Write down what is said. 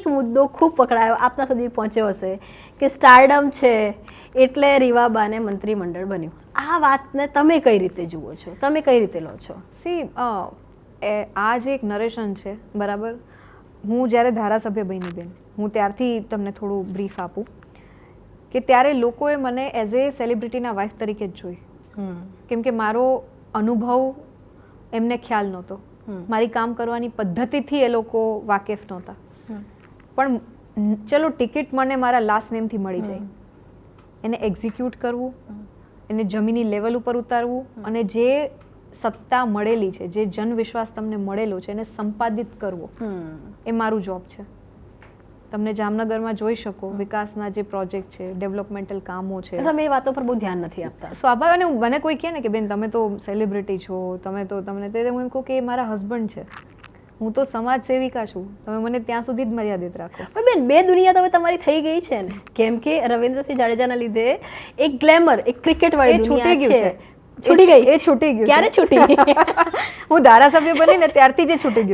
એક મુદ્દો ખૂબ પકડાયો, આપના સુધી પહોંચ્યો હશે કે સ્ટારડમ છે એટલે રીવાબાને મંત્રીમંડળ બન્યું. આ વાતને તમે કઈ રીતે જુઓ છો, તમે કઈ રીતે લો છો? આ જે એક નરેશન છે, બરાબર, હું જ્યારે ધારાસભ્ય બની બેન, હું ત્યારથી તમને થોડું બ્રીફ આપું કે ત્યારે લોકોએ મને એઝ એ સેલિબ્રિટીના વાઇફ તરીકે જ જોઈ, કેમ કે મારો અનુભવ એમને ખ્યાલ નહોતો, મારી કામ કરવાની પદ્ધતિથી એ લોકો વાકેફ નહોતા. પણ ચલો ટિકિટ મને મારા લાસ્ટ નેમથી મળી જાય, એને એક્ઝિક્યુટ કરવું, એને જમીની લેવલ ઉપર ઉતારવું, અને જે સત્તા મળેલી છે, જે જનવિશ્વાસ તમને મળેલો છે, એને સંપાદિત કરવો, એ મારું જોબ છે. તમને જામનગરમાં જોઈ શકો વિકાસના જે પ્રોજેક્ટ છે, ડેવલપમેન્ટલ કામો છે, તમે એ વાતો પર બહુ ધ્યાન નથી આપતા. સ્વાભાવિક. અને મને કોઈ કહે ને કે બેન તમે તો સેલિબ્રિટી છો, તમે તો તમને તે હું એમ કહું કે એ મારા હસબન્ડ છે, હું તો સમાજ સેવિકા છું, તમે મને ત્યાં સુધી જ મર્યાદિત રાખો. પણ બેન, બે દુનિયા તો હવે તમારી થઈ ગઈ છે ને, કેમ કે રવિન્દ્રસિંહ જાડેજાના લીધે એક ગ્લેમર, એક ક્રિકેટ વાળી દુનિયા છે, છૂટી ગઈ. એ છૂટી ગયું. ક્યારે છૂટી? હું ધારાસભ્ય બની ને ત્યારથી જ છૂટી ગયું.